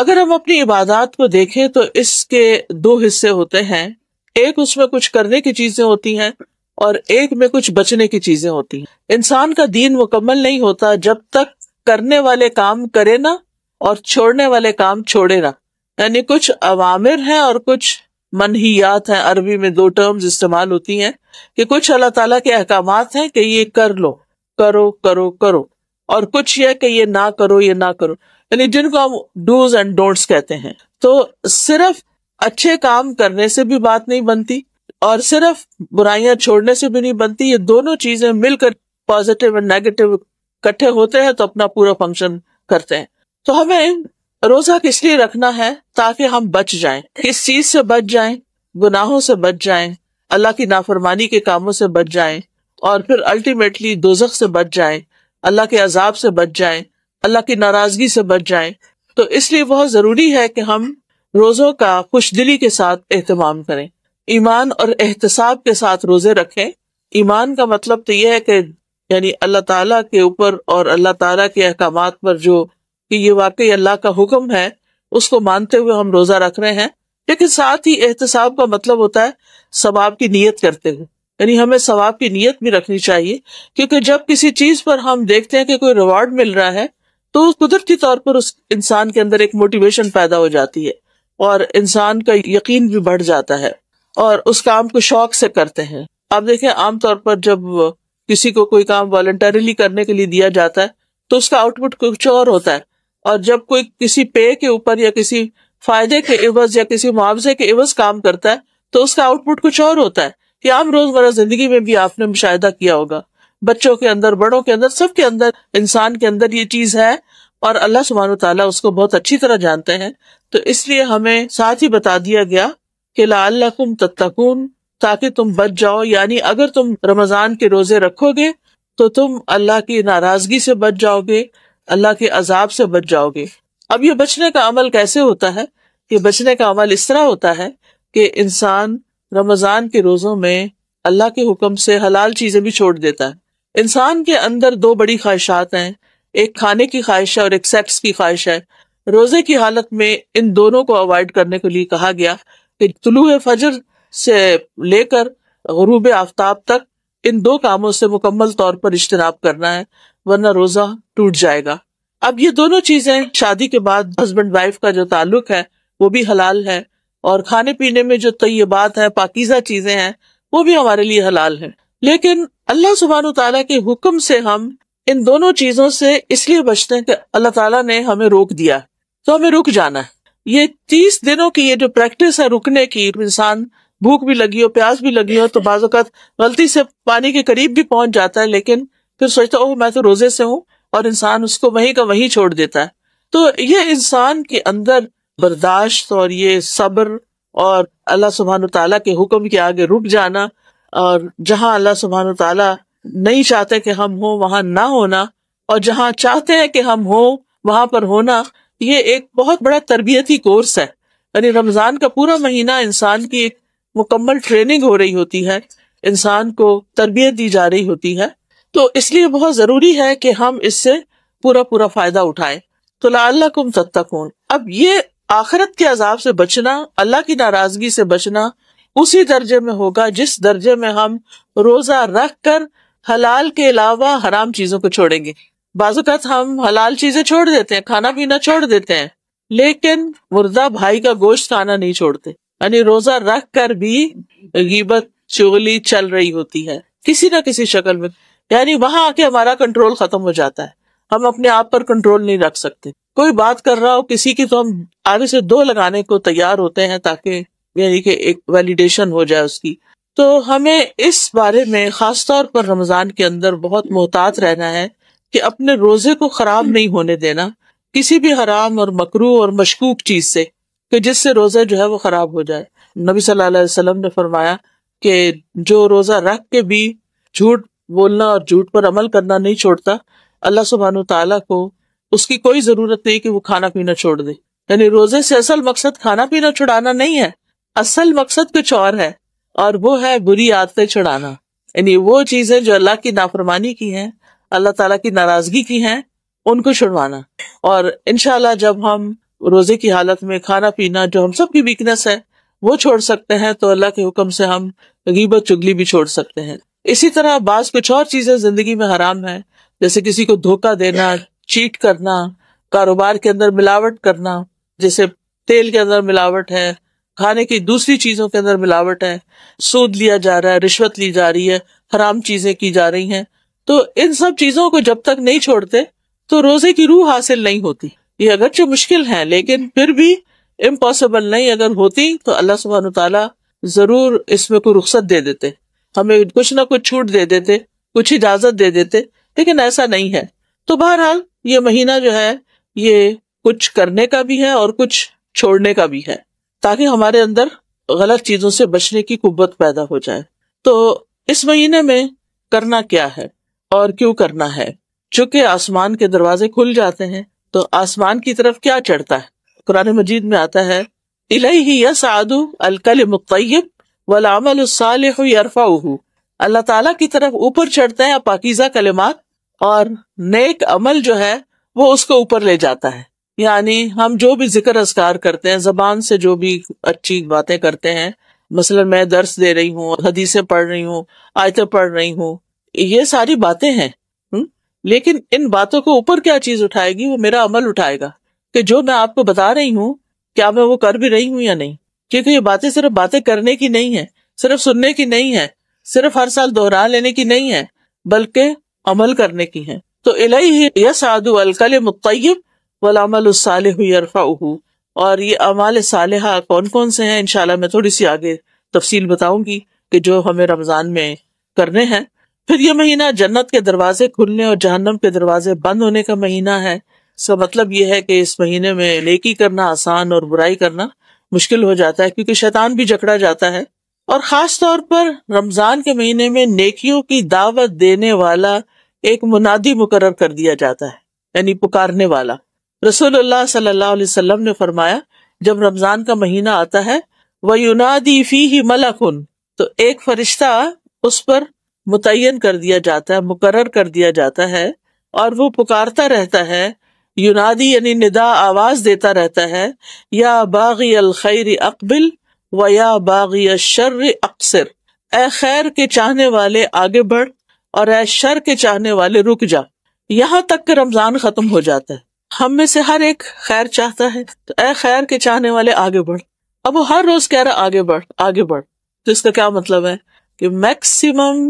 اگر ہم اپنی عبادات کو دیکھیں تو اس کے دو حصے ہوتے ہیں، ایک اس میں کچھ کرنے کی چیزیں ہوتی ہیں اور ایک میں کچھ بچنے کی چیزیں ہوتی ہیں۔ انسان کا دین مکمل نہیں ہوتا جب تک کرنے والے کام کرے نہ اور چھوڑنے والے کام چھوڑے نہ، یعنی کچھ اوامر ہیں اور کچھ منہیات ہیں۔ عربی میں دو ٹرمز استعمال ہوتی ہیں کہ کچھ اللہ تعالیٰ کے احکامات ہیں کہ یہ کر لو، کرو کرو کرو، اور کچھ یہ کہ یہ نہ کرو، یہ نہ کرو، یعنی جن کو ہم ڈوز اینڈ ڈونٹس کہتے ہیں۔ تو صرف اچھے کام کرنے سے بھی بات نہیں بنتی اور صرف برائیاں چھوڑنے سے بھی نہیں بنتی، یہ دونوں چیزیں مل کر پازیٹیو اور نیگیٹو اکٹھے ہوتے ہیں تو اپنا پورا فنکشن کرتے ہیں۔ تو ہمیں روزہ کس لیے رکھنا ہے؟ تاکہ ہم بچ جائیں۔ کس چیز سے بچ جائیں؟ گناہوں سے بچ جائیں، اللہ کی نافرمانی کے کاموں سے بچ جائیں، اور پھر الٹیمیٹلی دوزخ سے بچ جائیں، اللہ کے عذاب سے بچ جائیں، اللہ کی ناراضگی سے بچ جائیں۔ تو اس لیے بہت ضروری ہے کہ ہم روزوں کا خوش دلی کے ساتھ اہتمام کریں، ایمان اور احتساب کے ساتھ روزے رکھیں۔ ایمان کا مطلب تو یہ ہے کہ یعنی اللہ تعالیٰ کے اوپر اور اللہ تعالیٰ کے احکامات پر جو کہ یہ واقعی اللہ کا حکم ہے اس کو مانتے ہوئے ہم روزہ رکھ رہے ہیں، لیکن ساتھ ہی احتساب کا مطلب ہوتا ہے ثواب کی نیت کرتے ہوئے، یعنی ہمیں ثواب کی نیت بھی رکھنی چاہیے، کیونکہ جب کسی چیز پر ہم دیکھتے ہیں کہ کوئی ریوارڈ مل رہا ہے تو قدرتی طور پر اس انسان کے اندر ایک موٹیویشن پیدا ہو جاتی ہے اور انسان کا یقین بھی بڑھ جاتا ہے اور اس کام کو شوق سے کرتے ہیں۔ آپ دیکھیں عام طور پر جب کسی کو کوئی کام والنٹریلی کرنے کے لیے دیا جاتا ہے تو اس کا آؤٹ پٹ کچھ اور ہوتا ہے، اور جب کوئی کسی پے کے اوپر یا کسی فائدے کے عوض یا کسی معاوضے کے عوض کام کرتا ہے تو اس کا آؤٹ پٹ کچھ اور ہوتا ہے۔ یہ عام روزمرہ زندگی میں بھی آپ نے مشاہدہ کیا ہوگا، بچوں کے اندر، بڑوں کے اندر، سب کے اندر، انسان کے اندر یہ چیز ہے اور اللہ سبحانہ وتعالیٰ اس کو بہت اچھی طرح جانتے ہیں۔ تو اس لیے ہمیں ساتھ ہی بتا دیا گیا کہ لعلکم تتقون، تاکہ تم بچ جاؤ، یعنی اگر تم رمضان کے روزے رکھو گے تو تم اللہ کی ناراضگی سے بچ جاؤ گے، اللہ کے عذاب سے بچ جاؤ گے۔ اب یہ بچنے کا عمل کیسے ہوتا ہے؟ یہ بچنے کا عمل اس طرح ہوتا ہے کہ انسان رمضان کے روزوں میں اللہ کے حکم سے حلال چیزیں بھی چھوڑ دیتا ہے۔ انسان کے اندر دو بڑی خواہشات ہیں، ایک کھانے کی خواہش ہے اور ایک سیکس کی خواہش ہے۔ روزے کی حالت میں ان دونوں کو اوائڈ کرنے کے لیے کہا گیا کہ طلوع فجر سے لے کر غروب آفتاب تک ان دو کاموں سے مکمل طور پر اجتناب کرنا ہے، ورنہ روزہ ٹوٹ جائے گا۔ اب یہ دونوں چیزیں شادی کے بعد ہسبینڈ وائف کا جو تعلق ہے وہ بھی حلال ہے، اور کھانے پینے میں جو طیبات ہیں، پاکیزہ چیزیں ہیں، وہ بھی ہمارے لیے حلال ہیں۔ لیکن اللہ سبحانہ وتعالیٰ کے حکم سے ہم ان دونوں چیزوں سے اس لیے بچتے ہیں کہ اللہ تعالیٰ نے ہمیں روک دیا، تو ہمیں رک جانا ہے۔ یہ 30 دنوں کی یہ جو پریکٹس ہے رکنے کی، انسان بھوک بھی لگی ہو، پیاس بھی لگی ہو تو بعض اوقات غلطی سے پانی کے قریب بھی پہنچ جاتا ہے، لیکن پھر سوچتا اوہ میں تو روزے سے ہوں، اور انسان اس کو وہیں کا وہیں چھوڑ دیتا ہے۔ تو یہ انسان کے اندر برداشت اور یہ صبر اور اللہ سبحانہ تعالیٰ کے حکم کے آگے رک جانا، اور جہاں اللہ سبحانہ تعالیٰ نہیں چاہتے کہ ہم ہوں وہاں نہ ہونا، اور جہاں چاہتے ہیں کہ ہم ہوں وہاں پر ہونا، یہ ایک بہت بڑا تربیتی کورس ہے۔ یعنی رمضان کا پورا مہینہ انسان کی ایک مکمل ٹریننگ ہو رہی ہوتی ہے، انسان کو تربیت دی جا رہی ہوتی ہے، تو اس لیے بہت ضروری ہے کہ ہم اس سے پورا فائدہ اٹھائیں۔ تو لعلکم تتقون، اب یہ آخرت کے عذاب سے بچنا، اللہ کی ناراضگی سے بچنا اسی درجے میں ہوگا جس درجے میں ہم روزہ رکھ کر حلال کے علاوہ حرام چیزوں کو چھوڑیں گے۔ بعض اوقات ہم حلال چیزیں چھوڑ دیتے ہیں، کھانا پینا چھوڑ دیتے ہیں، لیکن مردہ بھائی کا گوشت کھانا نہیں چھوڑتے، یعنی روزہ رکھ کر بھی غیبت چغلی چل رہی ہوتی ہے کسی نہ کسی شکل میں، یعنی وہاں آ کے ہمارا کنٹرول ختم ہو جاتا ہے، ہم اپنے آپ پر کنٹرول نہیں رکھ سکتے۔ کوئی بات کر رہا ہو کسی کی تو ہم آگے سے 2 لگانے کو تیار ہوتے ہیں تاکہ یعنی کہ ایک ویلیڈیشن ہو جائے اس کی۔ تو ہمیں اس بارے میں خاص طور پر رمضان کے اندر بہت محتاط رہنا ہے کہ اپنے روزے کو خراب نہیں ہونے دینا کسی بھی حرام اور مکروہ اور مشکوک چیز سے، کہ جس سے روزہ جو ہے وہ خراب ہو جائے۔ نبی صلی اللہ علیہ وسلم نے فرمایا کہ جو روزہ رکھ کے بھی جھوٹ بولنا اور جھوٹ پر عمل کرنا نہیں چھوڑتا، اللہ سبحانہ تعالیٰ کو اس کی کوئی ضرورت نہیں کہ وہ کھانا پینا چھوڑ دے۔ یعنی روزے سے اصل مقصد کھانا پینا چھڑانا نہیں ہے، اصل مقصد کچھ اور ہے، اور وہ ہے بری عادتیں چھڑانا، یعنی وہ چیزیں جو اللہ کی نافرمانی کی ہیں، اللہ تعالیٰ کی ناراضگی کی ہیں، ان کو چھڑوانا۔ اور انشاءاللہ جب ہم روزے کی حالت میں کھانا پینا جو ہم سب کی ویکنس ہے وہ چھوڑ سکتے ہیں، تو اللہ کے حکم سے ہم غیبت چگلی بھی چھوڑ سکتے ہیں۔ اسی طرح بعض کچھ اور چیزیں زندگی میں حرام ہیں، جیسے کسی کو دھوکہ دینا، چیٹ کرنا، کاروبار کے اندر ملاوٹ کرنا، جیسے تیل کے اندر ملاوٹ ہے، کھانے کی دوسری چیزوں کے اندر ملاوٹ ہے، سود لیا جا رہا ہے، رشوت لی جا رہی ہے، حرام چیزیں کی جا رہی ہیں۔ تو ان سب چیزوں کو جب تک نہیں چھوڑتے تو روزے کی روح حاصل نہیں ہوتی۔ یہ اگرچہ مشکل ہے لیکن پھر بھی امپاسبل نہیں، اگر ہوتی تو اللہ سبحانہ وتعالیٰ ضرور اس میں کوئی رخصت دے دیتے، ہمیں کچھ نہ کچھ چھوٹ دے دیتے، کچھ اجازت دے دیتے، لیکن ایسا نہیں ہے۔ تو بہرحال یہ مہینہ جو ہے یہ کچھ کرنے کا بھی ہے اور کچھ چھوڑنے کا بھی ہے، تاکہ ہمارے اندر غلط چیزوں سے بچنے کی قوت پیدا ہو جائے۔ تو اس مہینے میں کرنا کیا ہے اور کیوں کرنا ہے؟ چونکہ آسمان کے دروازے کھل جاتے ہیں تو آسمان کی طرف کیا چڑھتا ہے؟ قرآن مجید میں آتا ہے الیہ یصعد الکلم الطیب والعمل الصالح یرفعہ، اللہ تعالیٰ کی طرف اوپر چڑھتے ہیں پاکیزہ کلمات، اور نیک عمل جو ہے وہ اس کو اوپر لے جاتا ہے۔ یعنی ہم جو بھی ذکر اذکار کرتے ہیں، زبان سے جو بھی اچھی باتیں کرتے ہیں، مثلا میں درس دے رہی ہوں، حدیثیں پڑھ رہی ہوں، آیتیں پڑھ رہی ہوں، یہ ساری باتیں ہیں، لیکن ان باتوں کو اوپر کیا چیز اٹھائے گی؟ وہ میرا عمل اٹھائے گا کہ جو میں آپ کو بتا رہی ہوں کیا میں وہ کر بھی رہی ہوں یا نہیں، کیونکہ یہ باتیں صرف باتیں کرنے کی نہیں ہے، صرف سننے کی نہیں ہے، صرف ہر سال دوہرا لینے کی نہیں ہے، بلکہ عمل کرنے کی ہے۔ تو الیہ یصعد الکلم الطیب والعمل الصالح یرفعہ، اور یہ اعمال صالحہ کون کون سے ہیں انشاءاللہ میں تھوڑی سی آگے تفصیل بتاؤں گی کہ جو ہمیں رمضان میں کرنے ہیں۔ پھر یہ مہینہ جنت کے دروازے کھلنے اور جہنم کے دروازے بند ہونے کا مہینہ ہے۔ اس کا مطلب یہ ہے کہ اس مہینے میں نیکی کرنا آسان اور برائی کرنا مشکل ہو جاتا ہے، کیونکہ شیطان بھی جکڑا جاتا ہے۔ اور خاص طور پر رمضان کے مہینے میں نیکیوں کی دعوت دینے والا ایک منادی مقرر کر دیا جاتا ہے، یعنی پکارنے والا۔ رسول اللہ صلی اللہ علیہ وسلم نے فرمایا جب رمضان کا مہینہ آتا ہے وَيُنَادِي فِيهِ مَلَكٌ، تو ایک فرشتہ اس پر متعین کر دیا جاتا ہے، مقرر کر دیا جاتا ہے، اور وہ پکارتا رہتا ہے، ینادی یعنی ندا، آواز دیتا رہتا ہے، یا باغی الخیر اقبل و یا باغی الشر اقصر، اے خیر کے چاہنے والے آگے بڑھ اور اے شر کے چاہنے والے رک جا، یہاں تک کہ رمضان ختم ہو جاتا ہے۔ ہم میں سے ہر ایک خیر چاہتا ہے، تو اے خیر کے چاہنے والے آگے بڑھ۔ اب وہ ہر روز کہہ رہا آگے بڑھ آگے بڑھ، تو اس کا کیا مطلب ہے کہ میکسیمم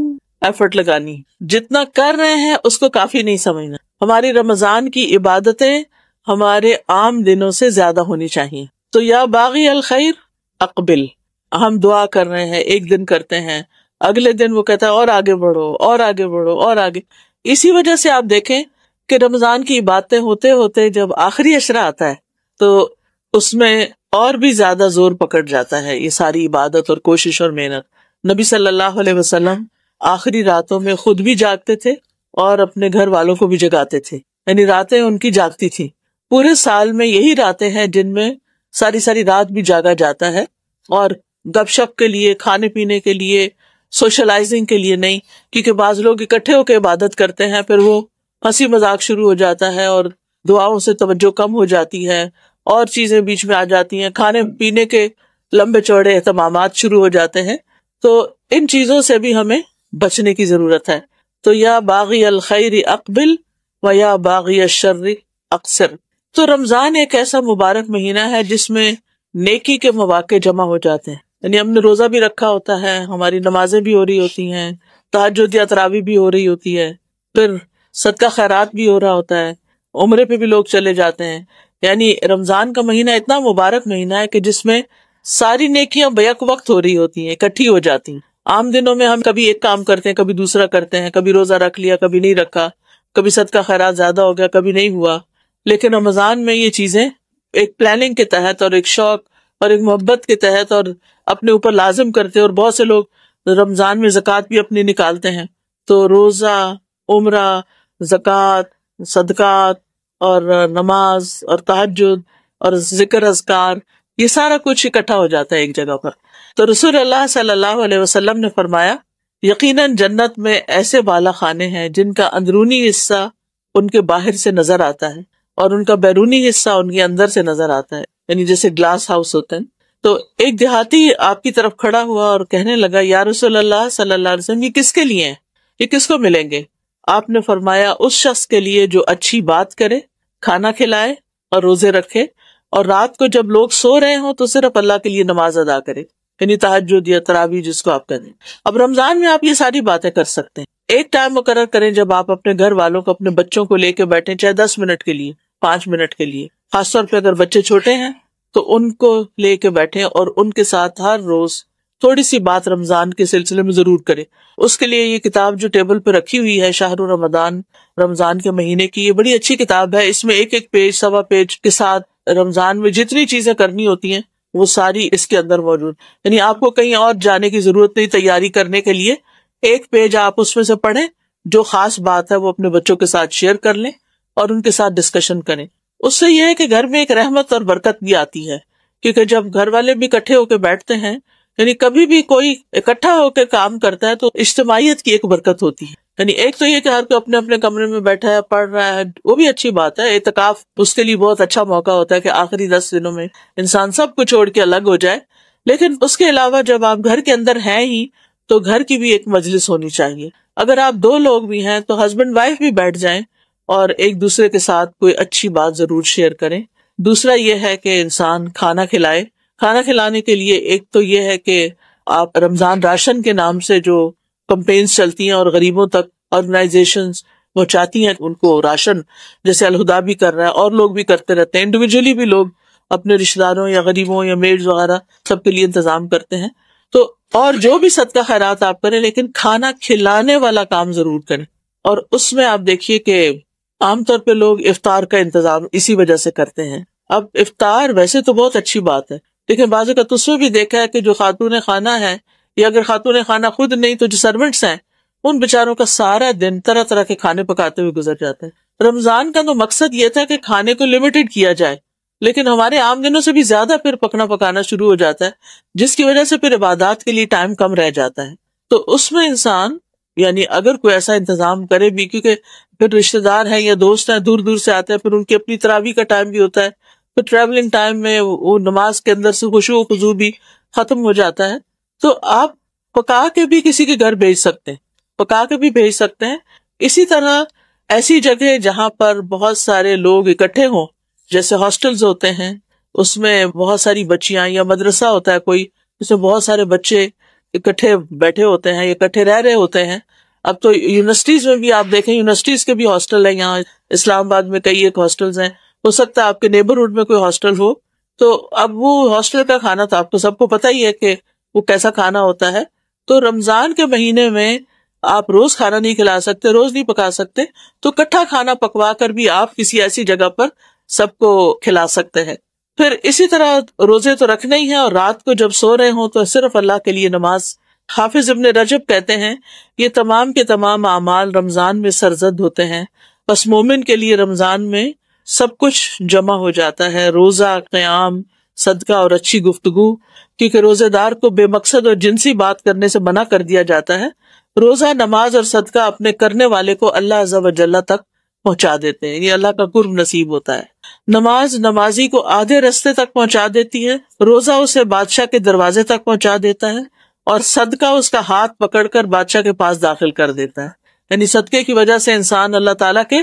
ایفرٹ لگانی، جتنا کر رہے ہیں اس کو کافی نہیں سمجھنا۔ ہماری رمضان کی عبادتیں ہمارے عام دنوں سے زیادہ ہونی چاہیے۔ تو یا باغی الخیر اقبل، ہم دعا کر رہے ہیں، ایک دن کرتے ہیں، اگلے دن وہ کہتا ہے اور آگے بڑھو اور آگے بڑھو اور آگے۔ اسی وجہ سے آپ دیکھیں کہ رمضان کی عبادتیں ہوتے ہوتے جب آخری عشرہ آتا ہے تو اس میں اور بھی زیادہ زور پکڑ جاتا ہے یہ ساری عبادت اور کوشش اور محنت۔ نبی صلی اللہ علیہ وسلم آخری راتوں میں خود بھی جاگتے تھے اور اپنے گھر والوں کو بھی جگاتے تھے، یعنی راتیں ان کی جاگتی تھی۔ پورے سال میں یہی راتیں ہیں جن میں ساری رات بھی جاگا جاتا ہے، اور گپ شپ کے لیے، کھانے پینے کے لیے، سوشلائزنگ کے لیے نہیں، کیونکہ بعض لوگ اکٹھے ہو کے عبادت کرتے ہیں، پھر وہ ہنسی مذاق شروع ہو جاتا ہے اور دعاؤں سے توجہ کم ہو جاتی ہے، اور چیزیں بیچ میں آ جاتی ہیں، کھانے پینے کے لمبے چوڑے اہتمامات شروع ہو جاتے ہیں۔ تو ان چیزوں سے بھی ہمیں بچنے کی ضرورت ہے۔ تو یا باغی الخیر اقبل و یا باغی الشر اقصر۔ تو رمضان ایک ایسا مبارک مہینہ ہے جس میں نیکی کے مواقع جمع ہو جاتے ہیں، یعنی ہم نے روزہ بھی رکھا ہوتا ہے، ہماری نمازیں بھی ہو رہی ہوتی ہیں، تہجد یا تراویح بھی ہو رہی ہوتی ہے، پھر صدقہ خیرات بھی ہو رہا ہوتا ہے، عمرے پہ بھی لوگ چلے جاتے ہیں۔ یعنی رمضان کا مہینہ اتنا مبارک مہینہ ہے کہ جس میں ساری نیکیاں بیک وقت ہو رہی ہوتی ہیں، اکٹھی ہو جاتی ہیں۔ عام دنوں میں ہم کبھی ایک کام کرتے ہیں، کبھی دوسرا کرتے ہیں، کبھی روزہ رکھ لیا، کبھی نہیں رکھا، کبھی صدقہ خیرات زیادہ ہو گیا، کبھی نہیں ہوا۔ لیکن رمضان میں یہ چیزیں ایک پلاننگ کے تحت اور ایک شوق اور ایک محبت کے تحت اور اپنے اوپر لازم کرتے ہیں، اور بہت سے لوگ رمضان میں زکوٰۃ بھی اپنی نکالتے ہیں۔ تو روزہ، عمرہ، زکوٰۃ، صدقات اور نماز اور تہجد اور ذکر اذکار، یہ سارا کچھ اکٹھا ہو جاتا ہے ایک جگہ پر۔ تو رسول اللہ صلی اللہ علیہ وسلم نے فرمایا یقیناً جنت میں ایسے بالا خانے ہیں جن کا اندرونی حصہ ان کے باہر سے نظر آتا ہے، اور ان کا بیرونی حصہ ان کے اندر سے نظر آتا ہے، یعنی جیسے گلاس ہاؤس ہوتے ہیں. تو ایک دیہاتی آپ کی طرف کھڑا ہوا اور کہنے لگا یا رسول اللہ صلی اللہ علیہ وسلم، یہ کس کے لیے ہیں، یہ کس کو ملیں گے؟ آپ نے فرمایا اس شخص کے لیے جو اچھی بات کرے، کھانا کھلائے اور روزے رکھے، اور رات کو جب لوگ سو رہے ہوں تو صرف اللہ کے لیے نماز ادا کرے، یعنی تہجد یا تراویح جس کو آپ کہیں. اب رمضان میں آپ یہ ساری باتیں کر سکتے ہیں. ایک ٹائم مقرر کریں جب آپ اپنے گھر والوں کو، اپنے بچوں کو لے کے بیٹھیں، چاہے 10 منٹ کے لیے، 5 منٹ کے لیے، خاص طور پہ اگر بچے چھوٹے ہیں تو ان کو لے کے بیٹھیں اور ان کے ساتھ ہر روز تھوڑی سی بات رمضان کے سلسلے میں ضرور کریں. اس کے لیے یہ کتاب جو ٹیبل پہ رکھی ہوئی ہے، شہر رمضان، رمضان کے مہینے کی، یہ بڑی اچھی کتاب ہے. اس میں ایک ایک پیج، سوا پیج کے ساتھ رمضان میں جتنی چیزیں کرنی ہوتی ہیں وہ ساری اس کے اندر موجود. یعنی آپ کو کہیں اور جانے کی ضرورت نہیں تیاری کرنے کے لیے. ایک پیج آپ اس میں سے پڑھیں، جو خاص بات ہے وہ اپنے بچوں کے ساتھ شیئر کر لیں اور ان کے ساتھ ڈسکشن کریں. اس سے یہ ہے کہ گھر میں ایک رحمت اور برکت بھی آتی ہے، کیونکہ جب گھر والے بھی اکٹھے ہو کے بیٹھتے ہیں، یعنی کبھی بھی کوئی اکٹھا ہو کے کام کرتا ہے تو اجتماعیت کی ایک برکت ہوتی ہے. یعنی ایک تو یہ کہ ہر کوئی اپنے اپنے کمرے میں بیٹھا ہے، پڑھ رہا ہے، وہ بھی اچھی بات ہے. اعتکاف اس کے لیے بہت اچھا موقع ہوتا ہے کہ آخری 10 دنوں میں انسان سب کو چھوڑ کے الگ ہو جائے. لیکن اس کے علاوہ جب آپ گھر کے اندر ہیں ہی تو گھر کی بھی ایک مجلس ہونی چاہیے. اگر آپ 2 لوگ بھی ہیں تو ہسبینڈ وائف بھی بیٹھ جائیں اور ایک دوسرے کے ساتھ کوئی اچھی بات ضرور شیئر کریں. دوسرا یہ ہے کہ انسان کھانا کھلائے. کھانا کھلانے کے لیے ایک تو یہ ہے کہ آپ رمضان راشن کے نام سے جو کمپینز چلتی ہیں اور غریبوں تک آرگنائزیشنز وہ چاہتی ہیں ان کو راشن، جیسے الہدا بھی کر رہا ہے اور لوگ بھی کرتے رہتے ہیں، انڈیویجولی بھی لوگ اپنے رشتہ داروں یا غریبوں یا میڈز وغیرہ سب کے لیے انتظام کرتے ہیں. تو اور جو بھی صدقہ خیرات آپ کریں، لیکن کھانا کھلانے والا کام ضرور کریں. اور اس میں آپ دیکھیے کہ عام طور پہ لوگ افطار کا انتظام اسی وجہ سے کرتے ہیں. اب افطار ویسے تو بہت اچھی بات ہے، لیکن بعض اوقات اس میں بھی دیکھا ہے کہ جو خاتون خانہ ہے، یا اگر خاتون خانہ خود نہیں تو جو سرونٹس ہیں، ان بیچاروں کا سارا دن طرح طرح کے کھانے پکاتے ہوئے گزر جاتا ہے. رمضان کا تو مقصد یہ تھا کہ کھانے کو لمیٹڈ کیا جائے، لیکن ہمارے عام دنوں سے بھی زیادہ پھر پکانا شروع ہو جاتا ہے، جس کی وجہ سے پھر عبادات کے لیے ٹائم کم رہ جاتا ہے. تو اس میں انسان یعنی اگر کوئی ایسا انتظام کرے بھی، کیونکہ پھر رشتہ دار ہیں یا دوست ہیں دور دور سے آتے ہیں، پھر ان کی اپنی تراویح کا ٹائم بھی ہوتا ہے، پھر ٹریولنگ ٹائم میں وہ نماز کے اندر سے خشوع و خضوع بھی ختم ہو جاتا ہے. تو آپ پکا کے بھی کسی کے گھر بھیج سکتے ہیں، پکا کے بھی بھیج سکتے ہیں. اسی طرح ایسی جگہ جہاں پر بہت سارے لوگ اکٹھے ہوں، جیسے ہاسٹلز ہوتے ہیں، اس میں بہت ساری بچیاں، یا مدرسہ ہوتا ہے کوئی جس میں بہت سارے بچے اکٹھے بیٹھے ہوتے ہیں، اکٹھے رہ رہے ہوتے ہیں. اب تو یونیورسٹیز میں بھی آپ دیکھیں، یونیورسٹیز کے بھی ہاسٹل ہیں، یہاں اسلام آباد میں کئی ایک ہاسٹلز ہیں، ہو سکتا ہے آپ کے نیبرہڈ میں کوئی ہاسٹل ہو. تو اب وہ ہاسٹل کا کھانا تو آپ کو سب کو پتہ ہی ہے کہ وہ کیسا کھانا ہوتا ہے. تو رمضان کے مہینے میں آپ روز کھانا نہیں کھلا سکتے، روز نہیں پکا سکتے، تو کٹھا کھانا پکوا کر بھی آپ کسی ایسی جگہ پر سب کو کھلا سکتے ہیں. پھر اسی طرح روزے تو رکھنے ہی ہیں، اور رات کو جب سو رہے ہوں تو صرف اللہ کے لیے نماز. حافظ ابن رجب کہتے ہیں یہ تمام کے تمام اعمال رمضان میں سرزد ہوتے ہیں، بس مومن کے لیے رمضان میں سب کچھ جمع ہو جاتا ہے، روزہ، قیام، صدقہ اور اچھی گفتگو. کیونکہ روزے دار کو بے مقصد اور جنسی بات کرنے سے منع کر دیا جاتا ہے. روزہ، نماز اور صدقہ اپنے کرنے والے کو اللہ عز و جل تک پہنچا دیتے ہیں، یہ اللہ کا قرب نصیب ہوتا ہے. نماز نمازی کو آدھے رستے تک پہنچا دیتی ہے، روزہ اسے بادشاہ کے دروازے تک پہنچا دیتا ہے، اور صدقہ اس کا ہاتھ پکڑ کر بادشاہ کے پاس داخل کر دیتا ہے. یعنی صدقے کی وجہ سے انسان اللہ تعالیٰ کے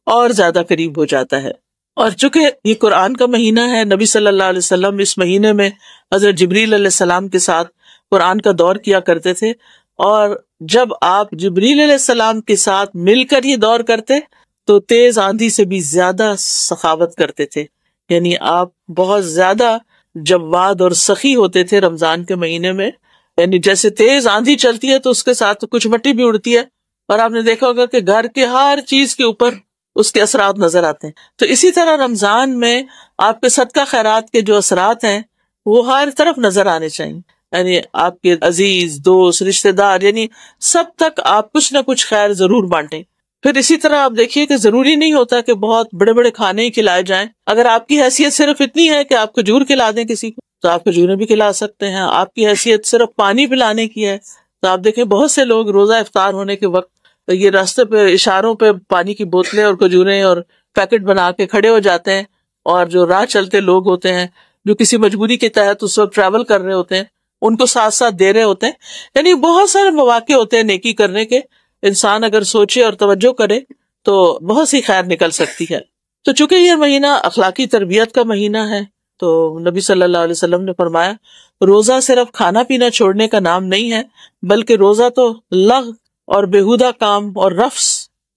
اور زیادہ قریب ہو جاتا ہے. اور چونکہ یہ قرآن کا مہینہ ہے، نبی صلی اللہ علیہ وسلم اس مہینے میں حضرت جبریل علیہ السلام کے ساتھ قرآن کا دور کیا کرتے تھے. اور جب آپ جبریل علیہ السلام کے ساتھ مل کر یہ دور کرتے تو تیز آندھی سے بھی زیادہ سخاوت کرتے تھے. یعنی آپ بہت زیادہ جواد اور سخی ہوتے تھے رمضان کے مہینے میں. یعنی جیسے تیز آندھی چلتی ہے تو اس کے ساتھ کچھ مٹی بھی اڑتی ہے، اور آپ نے دیکھا ہوگا کہ گھر کے ہر چیز کے اوپر اس کے اثرات نظر آتے ہیں. تو اسی طرح رمضان میں آپ کے صدقہ خیرات کے جو اثرات ہیں وہ ہر طرف نظر آنے چاہیے. یعنی آپ کے عزیز، دوست، رشتہ دار، یعنی سب تک آپ کچھ نہ کچھ خیر ضرور بانٹیں. پھر اسی طرح آپ دیکھیے کہ ضروری نہیں ہوتا کہ بہت بڑے بڑے کھانے ہی کھلائے جائیں. اگر آپ کی حیثیت صرف اتنی ہے کہ آپ کھجور کھلا دیں کسی کو تو آپ کھجوریں بھی کھلا سکتے ہیں. آپ کی حیثیت صرف پانی پلانے کی ہے تو آپ دیکھیں بہت سے لوگ روزہ افطار ہونے کے وقت یہ راستے پہ اشاروں پہ پانی کی بوتلیں اور کھجوریں اور پیکٹ بنا کے کھڑے ہو جاتے ہیں، اور جو راہ چلتے لوگ ہوتے ہیں جو کسی مجبوری کے تحت اس وقت ٹریول کر رہے ہوتے ہیں ان کو ساتھ ساتھ دے رہے ہوتے ہیں. یعنی بہت سارے مواقع ہوتے ہیں نیکی کرنے کے. انسان اگر سوچے اور توجہ کرے تو بہت سی خیر نکل سکتی ہے. تو چونکہ یہ مہینہ اخلاقی تربیت کا مہینہ ہے تو نبی صلی اللہ علیہ وسلم نے فرمایا روزہ صرف کھانا پینا چھوڑنے کا نام نہیں ہے، بلکہ روزہ تو لغو اور بیہودہ کام اور رفث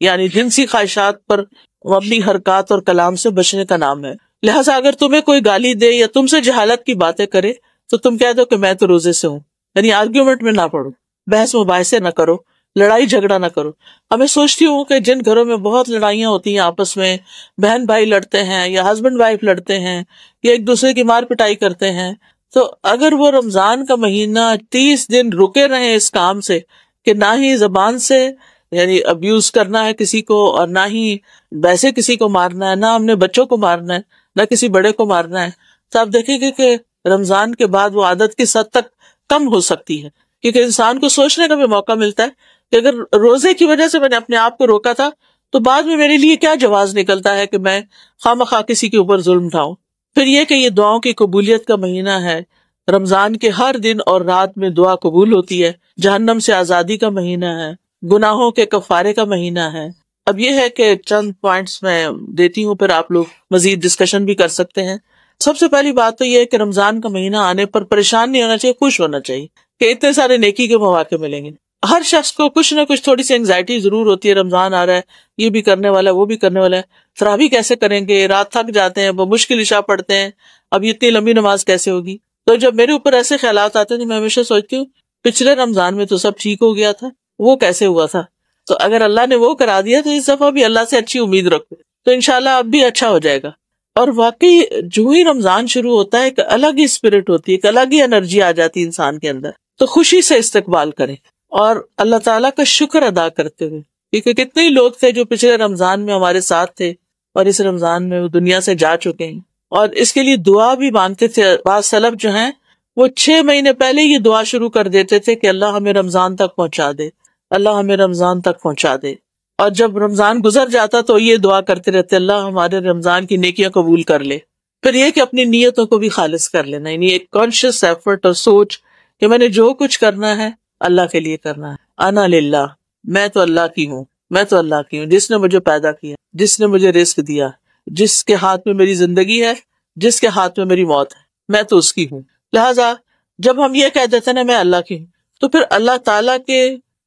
یعنی جنسی خواہشات پر مبنی حرکات اور کلام سے بچنے کا نام ہے. لہٰذا اگر تمہیں کوئی گالی دے یا تم سے جہالت کی باتیں کرے تو تم کہہ دو کہ میں تو روزے سے ہوں. یعنی آرگیومنٹ میں نہ پڑو، بحث مباحثے نہ کرو، لڑائی جھگڑا نہ کرو. میں سوچتی ہوں کہ جن گھروں میں بہت لڑائیاں ہوتی ہیں آپس میں، بہن بھائی لڑتے ہیں یا ہسبینڈ وائف لڑتے ہیں یا ایک دوسرے کی مار پٹائی کرتے ہیں، تو اگر وہ رمضان کا مہینہ 30 دن رکے رہے اس کام سے کہ نہ ہی زبان سے یعنی ابیوز کرنا ہے کسی کو، اور نہ ہی ویسے کسی کو مارنا ہے، نہ ہم نے بچوں کو مارنا ہے، نہ کسی بڑے کو مارنا ہے، تو آپ دیکھیں گے کہ رمضان کے بعد وہ عادت کس حد تک کم ہو سکتی ہے. کیونکہ انسان کو سوچنے کا بھی موقع ملتا ہے کہ اگر روزے کی وجہ سے میں نے اپنے آپ کو روکا تھا تو بعد میں میرے لیے کیا جواز نکلتا ہے کہ میں خواہ کسی کے اوپر ظلم اٹھاؤں. پھر یہ کہ یہ دعاؤں کی قبولیت کا مہینہ ہے. رمضان کے ہر دن اور رات میں دعا قبول ہوتی ہے. جہنم سے آزادی کا مہینہ ہے. گناہوں کے کفارے کا مہینہ ہے. اب یہ ہے کہ چند پوائنٹس میں دیتی ہوں، پھر آپ لوگ مزید ڈسکشن بھی کر سکتے ہیں. سب سے پہلی بات تو یہ ہے کہ رمضان کا مہینہ آنے پر پریشان نہیں ہونا چاہیے، خوش ہونا چاہیے کہ اتنے سارے نیکی کے مواقع ملیں گے. ہر شخص کو کچھ نہ کچھ تھوڑی سی انگزائٹی ضرور ہوتی ہے. رمضان آ رہا ہے، یہ بھی کرنے والا ہے، وہ بھی کرنے والا ہے، تراویح کیسے کریں گے، رات تھک جاتے ہیں، وہ مشکل عشاء پڑھتے ہیں، اب یہ اتنی لمبی نماز کیسے ہوگی. تو جب میرے اوپر ایسے خیالات آتے ہیں تو میں ہمیشہ سوچتی ہوں پچھلے رمضان میں تو سب ٹھیک ہو گیا تھا، وہ کیسے ہوا تھا. تو اگر اللہ نے وہ کرا دیا تو اس دفعہ بھی اللہ سے اچھی امید رکھو تو انشاءاللہ اب بھی اچھا ہو جائے گا. اور واقعی جو ہی رمضان شروع ہوتا ہے ایک الگ ہی اسپرٹ ہوتی ہے، ایک الگ ہی انرجی آ جاتی ہے انسان کے اندر. تو خوشی سے استقبال کریں اور اللہ تعالیٰ کا شکر ادا کرتے ہوئے، کیونکہ کتنے ہی لوگ تھے جو پچھلے رمضان میں ہمارے ساتھ تھے اور اس رمضان میں وہ دنیا سے جا چکے ہیں، اور اس کے لیے دعا بھی مانگتے تھے. بعض سلف جو ہیں وہ 6 مہینے پہلے یہ دعا شروع کر دیتے تھے کہ اللہ ہمیں رمضان تک پہنچا دے، اللہ ہمیں رمضان تک پہنچا دے. اور جب رمضان گزر جاتا تو یہ دعا کرتے رہتے اللہ ہمارے رمضان کی نیکیاں قبول کر لے. پھر یہ کہ اپنی نیتوں کو بھی خالص کر لینا، یعنی ایک کانشیس ایفرٹ اور سوچ کہ میں نے جو کچھ کرنا ہے اللہ کے لیے کرنا ہے. انا للہ، میں تو اللہ کی ہوں، میں تو اللہ کی ہوں، جس نے مجھے پیدا کیا، جس نے مجھے رزق دیا، جس کے ہاتھ میں میری زندگی ہے، جس کے ہاتھ میں میری موت ہے، میں تو اس کی ہوں. لہٰذا جب ہم یہ کہہ دیتے ہیں میں اللہ کی ہوں تو پھر اللہ تعالیٰ کے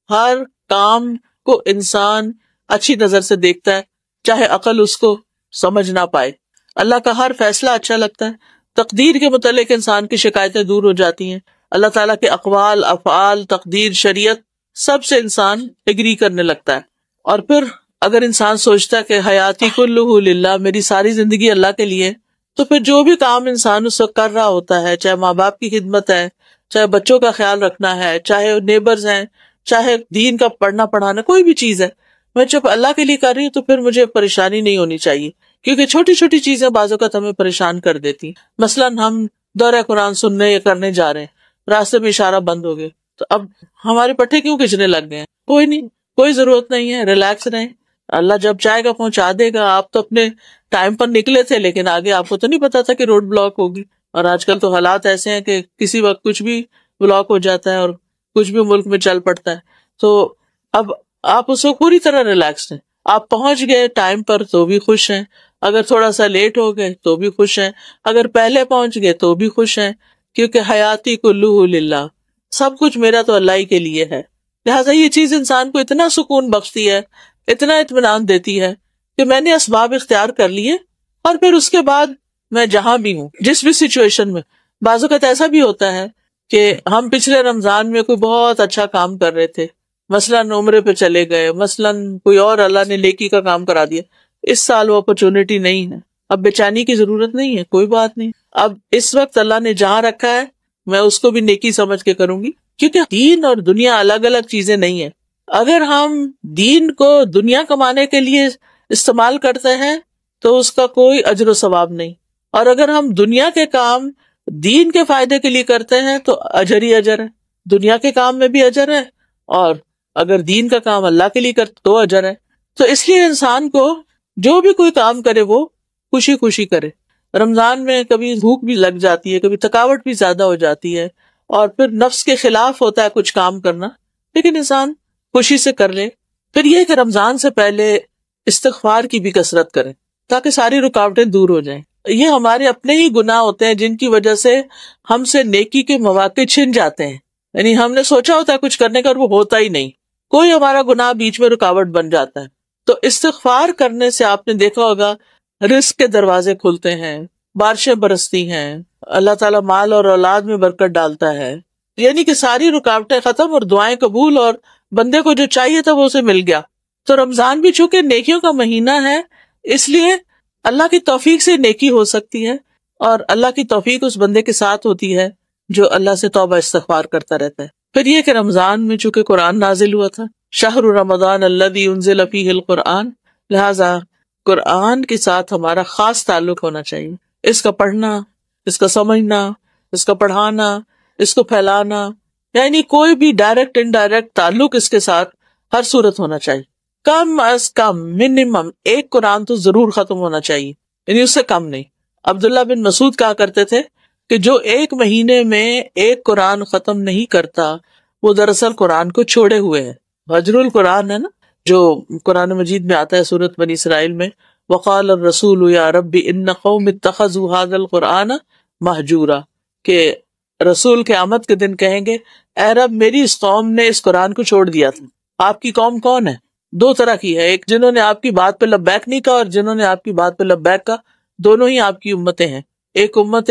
ہر کام کو انسان اچھی نظر سے دیکھتا ہے، چاہے عقل اس کو سمجھ نہ پائے. اللہ کا ہر فیصلہ اچھا لگتا ہے. تقدیر کے متعلق انسان کی شکایتیں دور ہو جاتی ہیں. اللہ تعالیٰ کے اقوال، افعال، تقدیر، شریعت سب سے انسان ایگری کرنے لگتا ہے. اور پھر اگر انسان سوچتا ہے کہ حیاتی کلہ للہ، میری ساری زندگی اللہ کے لیے، تو پھر جو بھی کام انسان اس وقت کر رہا ہوتا ہے، چاہے ماں باپ کی خدمت ہے، چاہے بچوں کا خیال رکھنا ہے، چاہے نیبرز ہیں، چاہے دین کا پڑھنا پڑھانا، کوئی بھی چیز ہے، میں جب اللہ کے لیے کر رہی ہوں تو پھر مجھے پریشانی نہیں ہونی چاہیے. کیونکہ چھوٹی چھوٹی چیزیں بعض اوقات ہمیں پریشان کر دیتی. مثلاً ہم دورہ قرآن سننے یا کرنے جا رہے ہیں، راستے میں اشارہ بند ہو گئے تو اب ہمارے پٹھے کیوں کھچنے لگ گئے ہیں؟ کوئی نہیں، کوئی ضرورت نہیں ہے، ریلیکس رہیں، اللہ جب چاہے گا پہنچا دے گا. آپ تو اپنے ٹائم پر نکلے تھے لیکن آگے آپ کو تو نہیں پتا تھا کہ روڈ بلاک ہوگی. اور آج کل تو حالات ایسے ہیں کہ کسی وقت کچھ بھی بلاک ہو جاتا ہے اور کچھ بھی ملک میں چل پڑتا ہے. تو اب آپ اس کو پوری طرح ریلیکس ہیں. آپ پہنچ گئے ٹائم پر تو بھی خوش ہیں، اگر تھوڑا سا لیٹ ہو گئے تو بھی خوش ہیں، اگر پہلے پہنچ گئے تو بھی خوش ہیں، کیونکہ حیاتی کلہ للہ، سب کچھ میرا تو اللہ ہی کے لیے ہے. لہٰذا یہ چیز انسان کو اتنا سکون بخشتی ہے، اتنا اطمینان دیتی ہے کہ میں نے اسباب اختیار کر لیے، اور پھر اس کے بعد میں جہاں بھی ہوں، جس بھی سچویشن میں. بعض اوقات ایسا بھی ہوتا ہے کہ ہم پچھلے رمضان میں کوئی بہت اچھا کام کر رہے تھے، مثلاً عمرے پہ چلے گئے، مثلاً کوئی اور اللہ نے نیکی کا کام کرا دیا. اس سال وہ اپرچونٹی نہیں ہے، اب بے چینی کی ضرورت نہیں ہے، کوئی بات نہیں. اب اس وقت اللہ نے جہاں رکھا ہے میں اس کو بھی نیکی سمجھ کے کروں گی، کیونکہ دین اور دنیا الگ الگ چیزیں نہیں ہیں. اگر ہم دین کو دنیا کمانے کے لیے استعمال کرتے ہیں تو اس کا کوئی اجر و ثواب نہیں، اور اگر ہم دنیا کے کام دین کے فائدے کے لیے کرتے ہیں تو اجر ہی اجر ہے. دنیا کے کام میں بھی اجر ہے اور اگر دین کا کام اللہ کے لیے کرتے تو اجر ہے. تو اس لیے انسان کو جو بھی کوئی کام کرے وہ خوشی خوشی کرے. رمضان میں کبھی بھوک بھی لگ جاتی ہے, کبھی تھکاوٹ بھی زیادہ ہو جاتی ہے, اور پھر نفس کے خلاف ہوتا ہے کچھ کام کرنا, لیکن انسان خوشی سے کر لے. پھر یہ کہ رمضان سے پہلے استغفار کی بھی کثرت کریں تاکہ ساری رکاوٹیں دور ہو جائیں. یہ ہمارے اپنے ہی گناہ ہوتے ہیں جن کی وجہ سے ہم سے نیکی کے مواقع چھن جاتے ہیں. یعنی ہم نے سوچا ہوتا ہے کچھ کرنے کا اور وہ ہوتا ہی نہیں, کوئی ہمارا گناہ بیچ میں رکاوٹ بن جاتا ہے. تو استغفار کرنے سے آپ نے دیکھا ہوگا رزق کے دروازے کھلتے ہیں, بارشیں برستی ہیں, اللہ تعالیٰ مال اور اولاد میں برکت ڈالتا ہے. یعنی کہ ساری رکاوٹیں ختم اور دعائیں قبول, اور بندے کو جو چاہیے تھا وہ اسے مل گیا. تو رمضان بھی چونکہ نیکیوں کا مہینہ ہے, اس لیے اللہ کی توفیق سے نیکی ہو سکتی ہے, اور اللہ کی توفیق اس بندے کے ساتھ ہوتی ہے جو اللہ سے توبہ استغفار کرتا رہتا ہے. پھر یہ کہ رمضان میں چونکہ قرآن نازل ہوا تھا, شہر رمضان الذی انزل فیہ القرآن, لہذا قرآن کے ساتھ ہمارا خاص تعلق ہونا چاہیے. اس کا پڑھنا, اس کا سمجھنا, اس کا پڑھانا, اس کو پھیلانا, یعنی کوئی بھی ڈائریکٹ انڈائریکٹ تعلق اس کے ساتھ ہر صورت ہونا چاہیے. کم از کم منیمم ایک قرآن تو ضرور ختم ہونا چاہیے, یعنی اس سے کم نہیں. عبداللہ بن مسعود کہا کرتے تھے کہ جو ایک مہینے میں ایک قرآن ختم نہیں کرتا وہ دراصل قرآن کو چھوڑے ہوئے ہے. حجر القرآن ہے نا, جو قرآن مجید میں آتا ہے سورۃ بنی اسرائیل میں, وقال الرسول یا رب ان قوم اتخذوا هذا القرآن مہجورا, کہ رسول قیامت کے دن کہیں گے اے رب میری اس قوم نے اس قرآن کو چھوڑ دیا تھا. آپ کی قوم کون ہے؟ دو طرح کی ہے, ایک جنہوں نے آپ کی بات پہ لبیک نہیں کہا اور جنہوں نے آپ کی بات پہ لبیک کہا, دونوں ہی آپ کی امتیں ہیں. ایک امت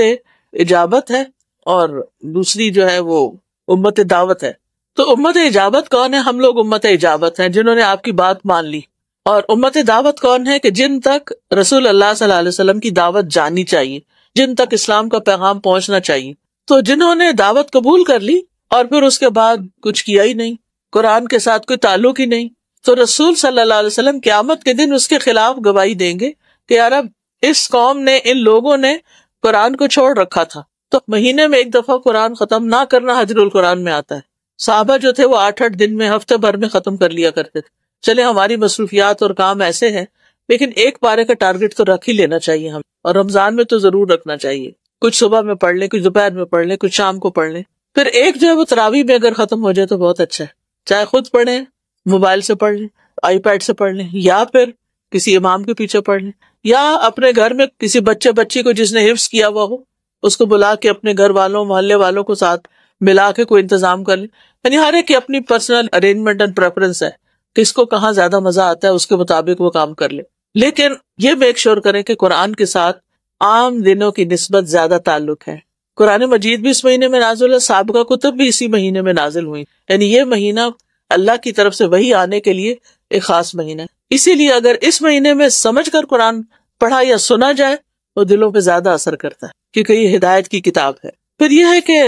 اجابت ہے اور دوسری جو ہے وہ امت دعوت ہے. تو امت اجابت کون ہے؟ ہم لوگ امت اجابت ہیں جنہوں نے آپ کی بات مان لی. اور امت دعوت کون ہے؟ کہ جن تک رسول اللہ صلی اللہ علیہ وسلم کی دعوت جانی چاہیے, جن تک اسلام کا پیغام پہنچنا چاہیے. تو جنہوں نے دعوت قبول کر لی اور پھر اس کے بعد کچھ کیا ہی نہیں, قرآن کے ساتھ کوئی تعلق ہی نہیں, تو رسول صلی اللہ علیہ وسلم قیامت کے دن اس کے خلاف گواہی دیں گے کہ یار اب اس قوم نے, ان لوگوں نے قرآن کو چھوڑ رکھا تھا. تو مہینے میں ایک دفعہ قرآن ختم نہ کرنا حجر القرآن میں آتا ہے. صحابہ جو تھے وہ 8-8 دن میں, ہفتے بھر میں ختم کر لیا کرتے تھے. چلے ہماری مصروفیات اور کام ایسے ہیں, لیکن ایک پارے کا ٹارگٹ تو رکھ ہی لینا چاہیے ہم, اور رمضان میں تو ضرور رکھنا چاہیے. کچھ صبح میں پڑھ لیں, کچھ دوپہر میں پڑھ لیں, کچھ شام کو پڑھ لیں. پھر ایک جو ہے وہ تراویح میں اگر ختم ہو جائے تو بہت اچھا ہے, چاہے خود پڑھیں, موبائل سے پڑھ لیں, آئی پیڈ سے پڑھ لیں, یا پھر کسی امام کے پیچھے پڑھ لیں, یا اپنے گھر میں کسی بچی کو جس نے حفظ کیا ہوا ہو اس کو بلا کے اپنے گھر والوں, محلے والوں کو ساتھ ملا کے کوئی انتظام کر لیں. یعنی ہر ایک کی اپنی پرسنل ارینجمنٹ اینڈ پریفرنس ہے, کس کو کہاں زیادہ مزہ آتا ہے اس کے مطابق وہ کام کر لے. لیکن یہ میک شور کریں کہ قرآن کے ساتھ عام دنوں کی نسبت زیادہ تعلق ہے. قرآن مجید بھی اس مہینے میں نازل ہے, سابقہ کتب بھی اسی مہینے میں نازل ہوئی. یعنی یہ مہینہ اللہ کی طرف سے وحی آنے کے لیے ایک خاص مہینہ ہے. اسی لیے اگر اس مہینے میں سمجھ کر قرآن پڑھا یا سنا جائے وہ دلوں پہ زیادہ اثر کرتا ہے, کیونکہ یہ ہدایت کی کتاب ہے. پھر یہ ہے کہ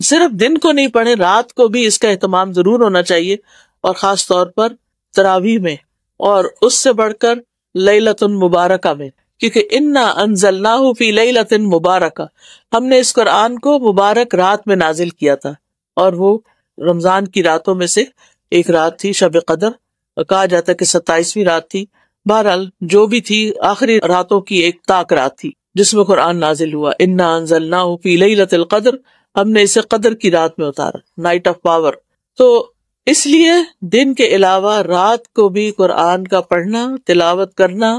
صرف دن کو نہیں پڑھیں, رات کو بھی اس کا اہتمام ضرور ہونا چاہیے, اور خاص طور پر تراویح میں, اور اس سے بڑھ کر لیلۃ مبارکہ میں, کیونکہ انا انزلناہ فی لیلۃ مبارکہ, ہم نے اس قرآن کو مبارک رات میں نازل کیا تھا, اور وہ رمضان کی راتوں میں سے ایک رات تھی شب قدر, کہا جاتا ہے کہ 27ویں رات تھی. بہرحال جو بھی تھی, آخری راتوں کی ایک طاق رات تھی جس میں قرآن نازل ہوا. انا انزلناہ فی لیلۃ القدر, ہم نے اسے قدر کی رات میں اتارا, نائٹ آف پاور. تو اس لیے دن کے علاوہ رات کو بھی قرآن کا پڑھنا, تلاوت کرنا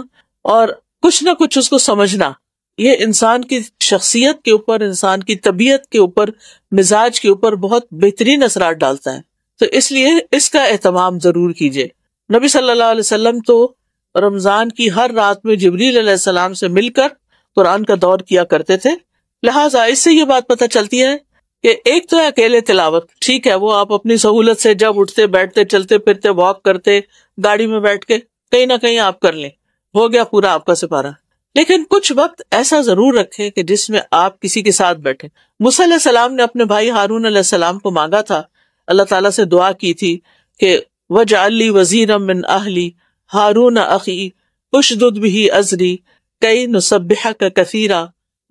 اور کچھ نہ کچھ اس کو سمجھنا, یہ انسان کی شخصیت کے اوپر, انسان کی طبیعت کے اوپر, مزاج کے اوپر بہت بہترین اثرات ڈالتا ہے. تو اس لیے اس کا اہتمام ضرور کیجیے. نبی صلی اللہ علیہ وسلم تو رمضان کی ہر رات میں جبریل علیہ السلام سے مل کر قرآن کا دور کیا کرتے تھے. لہٰذا اس سے یہ بات پتہ چلتی ہے کہ ایک تو ہے اکیلے تلاوت, ٹھیک ہے, وہ آپ اپنی سہولت سے جب اٹھتے بیٹھتے, چلتے پھرتے, واک کرتے, گاڑی میں بیٹھ کے کہیں نہ کہیں آپ کر لیں, ہو گیا پورا آپ کا سپارہ. لیکن کچھ وقت ایسا ضرور رکھیں کہ جس میں آپ کسی کے ساتھ بیٹھیں. موسیٰ علیہ السلام نے اپنے بھائی ہارون علیہ السلام کو مانگا تھا, اللہ تعالیٰ سے دعا کی تھی کہ وَاجْعَلْ لِي وَزِيرًا مِّنْ أَهْلِي هَارُونَ أَخِي اُشْدُدْ بِهِ أَزْرِي كَيْ نُسَبِّحَكَ كَثِيرًا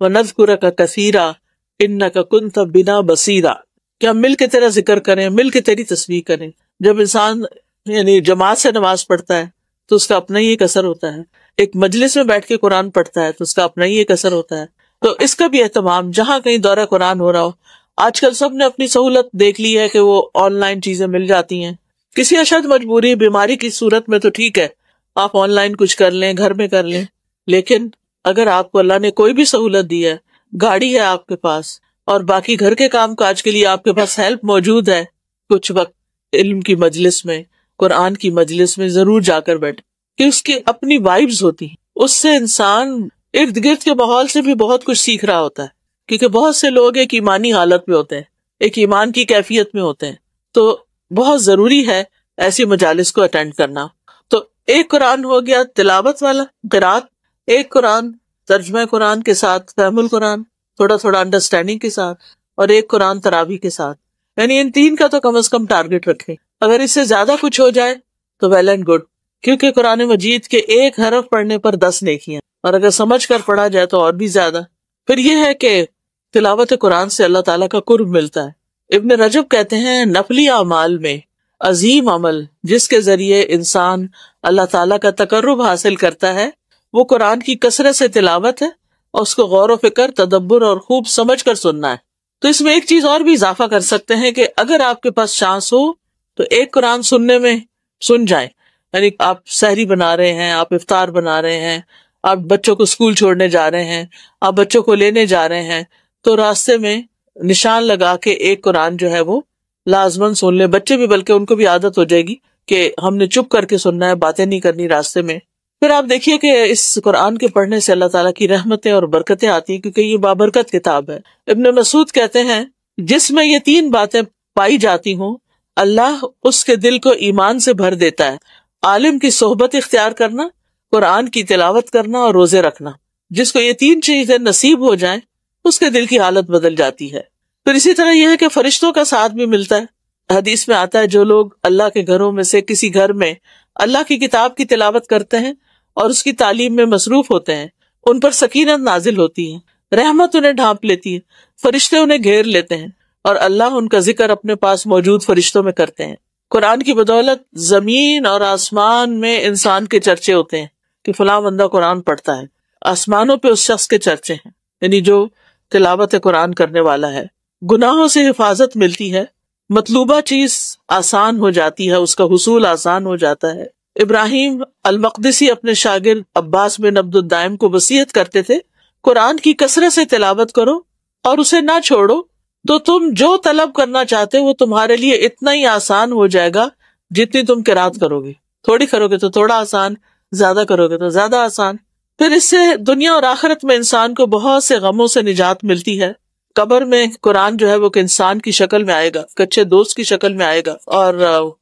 وَنَذْكُرَكَ كَثِيرًا إِنَّكَ كُنتَ بِنَا بَصِيرًا, کہ ہم مل کے تیرا ذکر کریں, مل کے تیری تسبیح کریں. جب انسان یعنی جماعت سے نماز پڑھتا ہے تو اس کا اپنا ہی ایک اثر ہوتا ہے, ایک مجلس میں بیٹھ کے قرآن پڑھتا ہے تو اس کا اپنا ہی ایک اثر ہوتا ہے. تو اس کا بھی اہتمام جہاں کہیں دورہ قرآن ہو رہا ہو. آج کل سب نے اپنی سہولت دیکھ لی ہے کہ وہ آن لائن چیزیں مل جاتی ہیں. کسی اشد مجبوری بیماری کی صورت میں تو ٹھیک ہے آپ آن لائن کچھ کر لیں، گھر میں کر لیں، لیکن اگر آپ کو اللہ نے کوئی بھی سہولت دی ہے، گاڑی ہے آپ کے پاس اور باقی گھر کے کام کاج کے لیے آپ کے پاس ہیلپ موجود ہے، کچھ وقت علم کی مجلس میں، قرآن کی مجلس میں ضرور جا کر بیٹھے کہ اس کی اپنی وائبز ہوتی ہیں. اس سے انسان ارد گرد کے ماحول سے بھی بہت کچھ سیکھ رہا ہوتا ہے، کیونکہ بہت سے لوگ ایک ایمانی حالت میں ہوتے ہیں، ایک ایمان کی کیفیت میں ہوتے ہیں. تو بہت ضروری ہے ایسی مجالس کو اٹینڈ کرنا. تو ایک قرآن ہو گیا تلاوت والا قرات، ایک قرآن ترجمہ قرآن کے ساتھ، فہم القرآن تھوڑا تھوڑا انڈرسٹینڈنگ کے ساتھ، اور ایک قرآن تراویح کے ساتھ. یعنی ان تین کا تو کم از کم ٹارگٹ رکھیں. اگر اس سے زیادہ کچھ ہو جائے تو ویل اینڈ گڈ، کیونکہ قرآن مجید کے ایک حرف پڑھنے پر 10 نیکیاں، اور اگر سمجھ کر پڑھا جائے تو اور بھی زیادہ. پھر یہ ہے کہ تلاوت قرآن سے اللہ تعالیٰ کا قرب ملتا ہے. ابن رجب کہتے ہیں نفلی اعمال میں عظیم عمل جس کے ذریعے انسان اللہ تعالیٰ کا تقرب حاصل کرتا ہے وہ قرآن کی کثرت سے تلاوت ہے، اور اس کو غور و فکر، تدبر اور خوب سمجھ کر سننا ہے. تو اس میں ایک چیز اور بھی اضافہ کر سکتے ہیں کہ اگر آپ کے پاس چانس ہو تو ایک قرآن سننے میں سن جائیں. یعنی آپ سحری بنا رہے ہیں، آپ افطار بنا رہے ہیں، آپ بچوں کو اسکول چھوڑنے جا رہے ہیں، آپ بچوں کو لینے جا رہے ہیں، تو راستے میں نشان لگا کے ایک قرآن جو ہے وہ لازماً سن لیں. بچے بھی، بلکہ ان کو بھی عادت ہو جائے گی کہ ہم نے چپ کر کے سننا ہے، باتیں نہیں کرنی راستے میں. پھر آپ دیکھیے کہ اس قرآن کے پڑھنے سے اللہ تعالیٰ کی رحمتیں اور برکتیں آتی ہیں، کیونکہ یہ بابرکت کتاب ہے. ابن مسعود کہتے ہیں جس میں یہ 3 باتیں پائی جاتی ہوں اللہ اس کے دل کو ایمان سے بھر دیتا ہے: عالم کی صحبت اختیار کرنا، قرآن کی تلاوت کرنا اور روزے رکھنا. جس کو یہ 3 چیزیں نصیب ہو جائیں اس کے دل کی حالت بدل جاتی ہے. پھر اسی طرح یہ ہے کہ فرشتوں کا ساتھ بھی ملتا ہے. حدیث میں آتا ہے جو لوگ اللہ کے گھروں میں سے کسی گھر میں اللہ کی کتاب کی تلاوت کرتے ہیں اور اس کی تعلیم میں مصروف ہوتے ہیں ان پر سکینت نازل ہوتی ہے، رحمت انہیں ڈھانپ لیتی ہے، فرشتے انہیں گھیر لیتے ہیں اور اللہ ان کا ذکر اپنے پاس موجود فرشتوں میں کرتے ہیں. قرآن کی بدولت زمین اور آسمان میں انسان کے چرچے ہوتے ہیں کہ فلاں بندہ قرآن پڑھتا ہے. آسمانوں پہ اس شخص کے چرچے ہیں، یعنی جو تلاوت قرآن کرنے والا ہے. گناہوں سے حفاظت ملتی ہے، مطلوبہ چیز آسان ہو جاتی ہے، اس کا حصول آسان ہو جاتا ہے. ابراہیم المقدسی اپنے شاگرد عباس بن عبد الدائم کو وصیت کرتے تھے قرآن کی کثرت سے تلاوت کرو اور اسے نہ چھوڑو تو تم جو طلب کرنا چاہتے وہ تمہارے لیے اتنا ہی آسان ہو جائے گا جتنی تم قرات کرو گے. تھوڑی کرو گے تو تھوڑا آسان، زیادہ کرو گے تو زیادہ آسان. پھر اس سے دنیا اور آخرت میں انسان کو بہت سے غموں سے نجات ملتی ہے. قبر میں قرآن جو ہے وہ انسان کی شکل میں آئے گا، کچے دوست کی شکل میں آئے گا، اور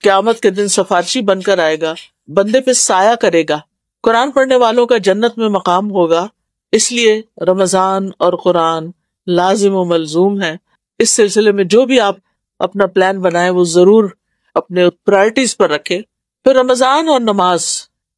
قیامت کے دن سفارشی بن کر آئے گا، بندے پہ سایہ کرے گا. قرآن پڑھنے والوں کا جنت میں مقام ہوگا. اس لیے رمضان اور قرآن لازم و ملزوم ہے. اس سلسلے میں جو بھی آپ اپنا پلان بنائیں وہ ضرور اپنے پرائرٹیز پر رکھے. پھر رمضان اور نماز،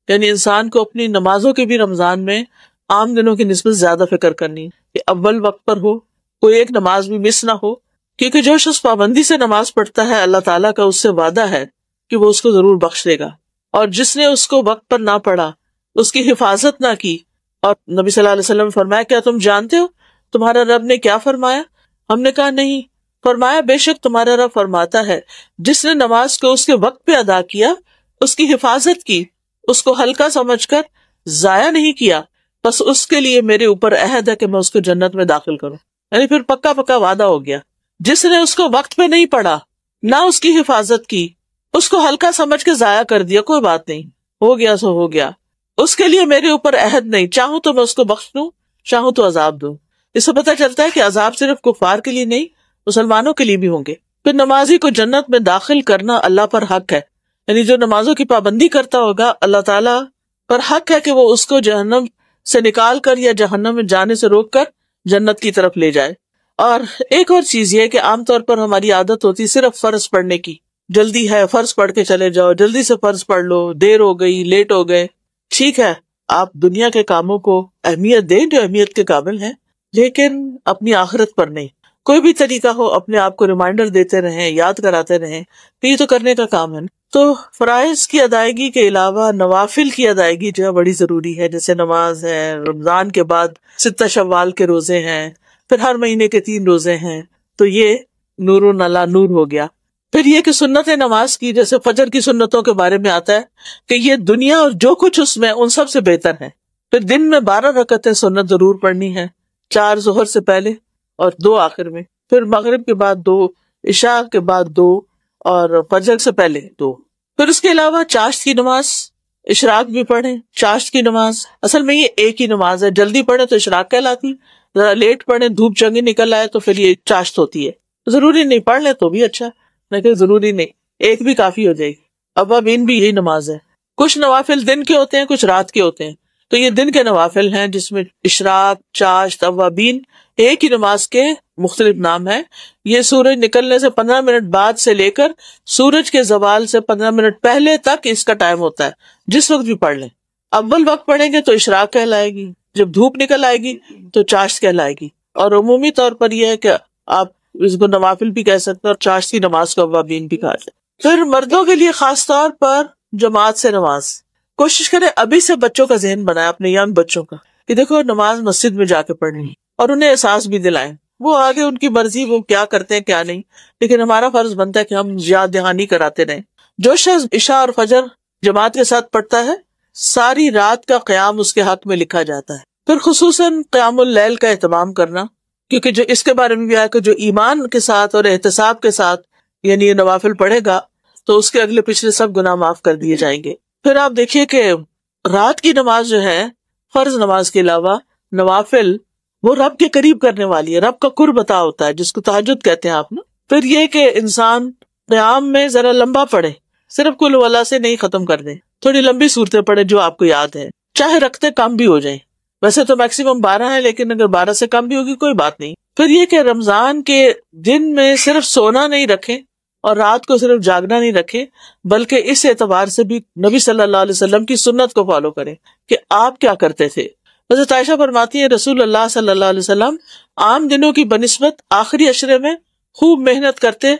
یعنی انسان کو اپنی نمازوں کے بھی رمضان میں عام دنوں کی نسبت زیادہ فکر کرنی کہ اول وقت پر ہو، کوئی ایک نماز بھی مس نہ ہو، کیونکہ جو شخص پابندی سے نماز پڑھتا ہے اللہ تعالیٰ کا اس سے وعدہ ہے کہ وہ اس کو ضرور بخش دے گا. اور جس نے اس کو وقت پر نہ پڑھا، اس کی حفاظت نہ کی، اور نبی صلی اللہ علیہ وسلم نے فرمایا کیا تم جانتے ہو تمہارا رب نے کیا فرمایا؟ ہم نے کہا نہیں. فرمایا بے شک تمہارا رب فرماتا ہے جس نے نماز کو اس کے وقت پہ ادا کیا، اس کی حفاظت کی، اس کو ہلکا سمجھ کر ضائع نہیں کیا، بس اس کے لیے میرے اوپر عہد ہے کہ میں اس کو جنت میں داخل کروں. یعنی پھر پکا پکا وعدہ ہو گیا. جس نے اس کو وقت پہ نہیں پڑھا، نہ اس کی حفاظت کی، اس کو ہلکا سمجھ کے ضائع کر دیا، کوئی بات نہیں، ہو گیا سو ہو گیا، اس کے لیے میرے اوپر عہد نہیں، چاہوں تو میں اس کو بخش دوں، چاہوں تو عذاب دوں. اس سے پتہ چلتا ہے کہ عذاب صرف کفار کے لیے نہیں، مسلمانوں کے لیے بھی ہوں گے. پھر نمازی کو جنت میں داخل کرنا اللہ پر حق ہے. یعنی جو نمازوں کی پابندی کرتا ہوگا اللہ تعالیٰ پر حق ہے کہ وہ اس کو جہنم سے نکال کر یا جہنم میں جانے سے روک کر جنت کی طرف لے جائے. اور ایک اور چیز یہ کہ عام طور پر ہماری عادت ہوتی صرف فرض پڑھنے کی، جلدی ہے فرض پڑھ کے چلے جاؤ، جلدی سے فرض پڑھ لو، دیر ہو گئی، لیٹ ہو گئے. ٹھیک ہے آپ دنیا کے کاموں کو اہمیت دیں جو اہمیت کے قابل ہیں، لیکن اپنی آخرت پر نہیں. کوئی بھی طریقہ ہو اپنے آپ کو ریمائنڈر دیتے رہیں، یاد کراتے رہیں کہ یہ تو کرنے کا کام ہے. تو فرائض کی ادائیگی کے علاوہ نوافل کی ادائیگی جو ہے بڑی ضروری ہے، جیسے نماز ہے، رمضان کے بعد 6 شوال کے روزے ہیں، پھر ہر مہینے کے 3 روزے ہیں، تو یہ نور علی نور ہو گیا۔ پھر یہ کہ سنت نماز کی، جیسے فجر کی سنتوں کے بارے میں آتا ہے کہ یہ دنیا اور جو کچھ اس میں ان سب سے بہتر ہے۔ پھر دن میں 12 رکعتیں سنت ضرور پڑھنی ہے، 4 ظہر سے پہلے اور 2 آخر میں، پھر مغرب کے بعد 2، عشاء کے بعد 2 اور فجر سے پہلے 2۔ پھر اس کے علاوہ چاشت کی نماز، اشراق بھی پڑھیں۔ چاشت کی نماز اصل میں یہ ایک ہی نماز ہے، جلدی پڑھیں تو اشراق کہلاتی، ذرا لیٹ پڑھیں دھوپ چنگی نکل آئے تو پھر یہ چاشت ہوتی ہے۔ ضروری نہیں، پڑھ لیں تو بھی اچھا، لیکن ضروری نہیں، ایک بھی کافی ہو جائے گی۔ اوابین بھی یہی نماز ہے۔ کچھ نوافل دن کے ہوتے ہیں، کچھ رات کے ہوتے ہیں، تو یہ دن کے نوافل ہیں جس میں اشراق، چاشت، اوابین ایک ہی نماز کے مختلف نام ہیں۔ یہ سورج نکلنے سے 15 منٹ بعد سے لے کر سورج کے زوال سے 15 منٹ پہلے تک اس کا ٹائم ہوتا ہے، جس وقت بھی پڑھ لیں۔ اول وقت پڑھیں گے تو اشراق کہلائے گی، جب دھوپ نکل آئے گی تو چاشت کہلائے گی، اور عمومی طور پر یہ ہے کہ آپ اس کو نوافل بھی کہہ سکتے ہیں اور چاشت کی نماز کو اوابین بھی کہا جائے۔ پھر مردوں کے لیے خاص طور پر جماعت سے نماز، کوشش کریں ابھی سے بچوں کا ذہن بنائیں، اپنے ینگ بچوں کا، کہ دیکھو نماز مسجد میں جا کے پڑھنی ہے، اور انہیں احساس بھی دلائیں۔ وہ آگے ان کی مرضی، وہ کیا کرتے ہیں کیا نہیں، لیکن ہمارا فرض بنتا ہے کہ ہم یاد دہانی کراتے رہیں۔ جو شخص عشاء اور فجر جماعت کے ساتھ پڑھتا ہے، ساری رات کا قیام اس کے حق میں لکھا جاتا ہے۔ پھر خصوصاً قیام اللیل کا اہتمام کرنا، کیونکہ جو اس کے بارے میں بھی آیا کہ جو ایمان کے ساتھ اور احتساب کے ساتھ یعنی یہ نوافل پڑھے گا تو اس کے اگلے پچھلے سب گناہ معاف کر دیے جائیں گے۔ پھر آپ دیکھیے کہ رات کی نماز جو ہے، فرض نماز کے علاوہ نوافل، وہ رب کے قریب کرنے والی ہے، رب کا قرب عطا ہوتا ہے، جس کو تہجد کہتے ہیں آپ نا۔ پھر یہ کہ انسان قیام میں ذرا لمبا پڑھے، صرف قل هو اللہ سے نہیں ختم کر دیں، تھوڑی لمبی صورتیں پڑھے جو آپ کو یاد ہے، چاہے رکھتے کم بھی ہو جائیں، ویسے تو میکسیمم 12 ہے، لیکن اگر 12 سے کم بھی ہوگی کوئی بات نہیں۔ پھر یہ کہ رمضان کے دن میں صرف سونا نہیں رکھیں اور رات کو صرف جاگنا نہیں رکھیں، بلکہ اس اعتبار سے بھی نبی صلی اللہ علیہ وسلم کی سنت کو فالو کریں کہ آپ کیا کرتے تھے۔ حضرت عائشہ فرماتی ہے رسول اللہ صلی اللہ علیہ وسلم عام دنوں کی بنسبت آخری عشرے میں خوب محنت کرتے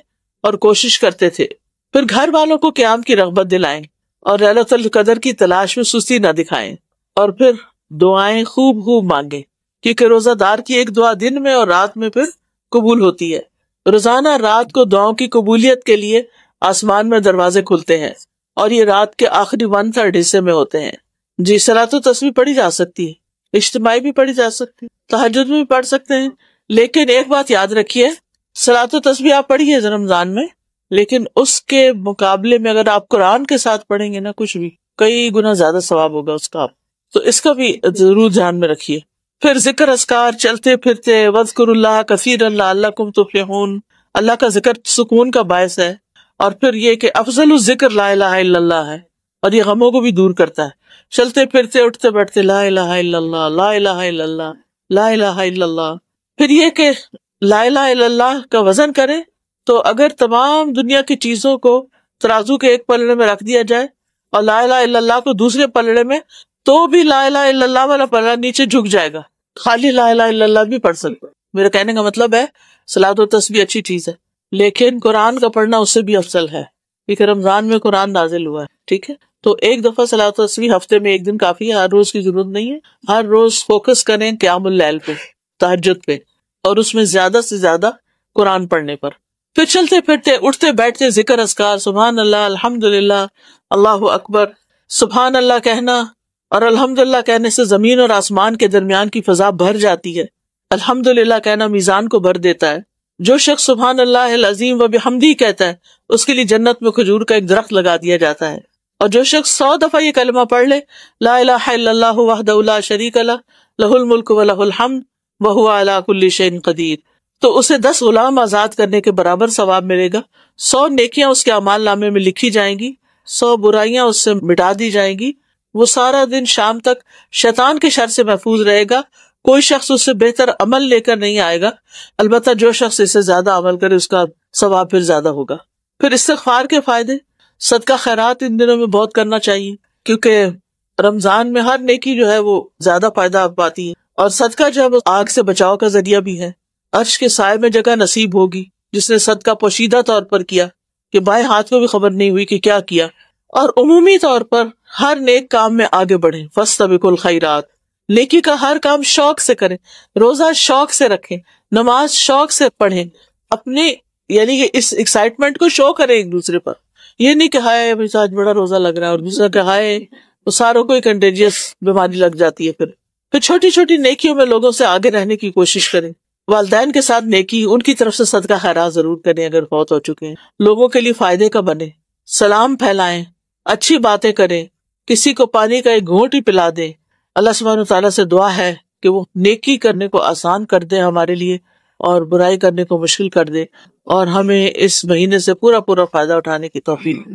اور کوشش کرتے تھے۔ پھر گھر والوں کو قیام کی رغبت دلائیں اور ليلۃ القدر کی تلاش میں سستی نہ دکھائیں، اور پھر دعائیں خوب خوب مانگیں، کیونکہ روزہ دار کی ایک دعا دن میں اور رات میں پھر قبول ہوتی ہے۔ روزانہ رات کو دعاؤں کی قبولیت کے لیے آسمان میں دروازے کھلتے ہیں، اور یہ رات کے آخری 1/3 حصے میں ہوتے ہیں۔ جی، صلاۃ و تسبیح پڑھی جا سکتی ہے، اجتماعی بھی پڑھی جا سکتی ہے، تہجد میں بھی پڑھ سکتے ہیں، لیکن ایک بات یاد رکھیے، صلاۃ و تسبیح آپ پڑھیے رمضان میں، لیکن اس کے مقابلے میں اگر آپ قرآن کے ساتھ پڑھیں گے نا کچھ بھی، کئی گنا زیادہ ثواب ہوگا اس کا، تو اس کا بھی ضرور دھیان میں رکھیے۔ پھر ذکر اذکار، چلتے پھرتے وَاذْكُرُوا اللَّهَ كَثِيرًا لَعَلَّكُمْ تُفْلِحُونَ، اللہ کا ذکر سکون کا باعث ہے، اور پھر یہ کہ افضل الذکر لا الہ الا اللہ ہے، اور یہ غموں کو بھی دور کرتا ہے۔ چلتے پھرتے اٹھتے بیٹھتے لا الہ الا اللہ، لا الہ الا اللہ، لا الہ الا اللہ۔ پھر یہ کہ لا الہ الا اللہ کا وزن کریں تو اگر تمام دنیا کی چیزوں کو ترازو کے ایک پلڑے میں رکھ دیا جائے اور لا الہ الا اللہ کو دوسرے پلڑے میں، تو بھی لا الہ الا اللہ والا پلڑا نیچے جھک جائے گا، خالی لا الہ الا اللہ بھی پڑھ سکتے۔ میرا کہنے کا مطلب ہے صلاۃ و تسبیح اچھی چیز ہے، لیکن قرآن کا پڑھنا اس سے بھی افضل ہے، کیونکہ رمضان میں قرآن نازل ہوا ہے، ٹھیک ہے؟ تو ایک دفعہ صلاۃ و تسبیح ہفتے میں ایک دن کافی ہے، ہر روز کی ضرورت نہیں ہے۔ ہر روز فوکس کریں قیام اللیل پہ، تہجد پہ، اور اس میں زیادہ سے زیادہ قرآن پڑھنے پر۔ پھر چلتے پھرتے اٹھتے بیٹھتے ذکر اذکار، سبحان اللہ، الحمدللہ، اللہ اکبر، سبحان اللہ کہنا اور الحمدللہ کہنے سے زمین اور آسمان کے درمیان کی فضا بھر جاتی ہے۔ الحمدللہ کہنا میزان کو بھر دیتا ہے۔ جو شخص سبحان اللہ العظیم و بحمدہ کہتا ہے اس کے لیے جنت میں کھجور کا ایک درخت لگا دیا جاتا ہے۔ اور جو شخص 100 دفعہ یہ کلمہ پڑھ لے، لا الہ الا اللہ وحدہ لا شریک لہ، لہ الملک و لہ الحمد وہو علی کل شیء قدیر، تو اسے 10 غلام آزاد کرنے کے برابر ثواب ملے گا۔ 100 نیکیاں اس کے اعمال نامے میں لکھی جائیں گی، 100 برائیاں اس سے مٹا دی جائیں گی۔ وہ سارا دن شام تک شیطان کے شر سے محفوظ رہے گا۔ کوئی شخص اس سے بہتر عمل لے کر نہیں آئے گا، البتہ جو شخص اس سے زیادہ عمل کرے اس کا ثواب پھر زیادہ ہوگا۔ پھر استغفار کے فائدے، صدقہ خیرات ان دنوں میں بہت کرنا چاہیے، کیونکہ رمضان میں ہر نیکی جو ہے وہ زیادہ فائدہ پاتی ہے، اور صدقہ جو ہے وہ آگ سے بچاؤ کا ذریعہ بھی ہے۔ عرش کے سائے میں جگہ نصیب ہوگی جس نے صدقہ پوشیدہ طور پر کیا، کہ بائیں ہاتھ کو بھی خبر نہیں ہوئی کہ کیا کیا. اور عمومی طور پر ہر نیک کام میں آگے بڑھیں. فاستبقوا الخیرات، نیکی کا ہر کام شوق سے کریں. روزہ شوق سے رکھیں، نماز شوق سے پڑھیں. اپنے یعنی کہ اس ایکسائٹمنٹ کو شو کریں ایک دوسرے پر. یہ نہیں کہ ہائے آج بڑا روزہ لگ رہا ہے، اور دوسرا کہ ہائے، وہ ساروں کو کنٹیجیس بیماری لگ جاتی ہے. پھر چھوٹی چھوٹی نیکیوں میں لوگوں سے آگے رہنے کی کوشش کریں. والدین کے ساتھ نیکی، ان کی طرف سے صدقہ خیرات ضرور کریں اگر فوت ہو چکے ہیں. لوگوں کے لیے فائدے کا بنے، سلام پھیلائیں، اچھی باتیں کریں، کسی کو پانی کا ایک گھونٹ ہی پلا دیں. اللہ سبحانہ وتعالیٰ سے دعا ہے کہ وہ نیکی کرنے کو آسان کر دے ہمارے لیے اور برائی کرنے کو مشکل کر دے، اور ہمیں اس مہینے سے پورا فائدہ اٹھانے کی توفیق دے.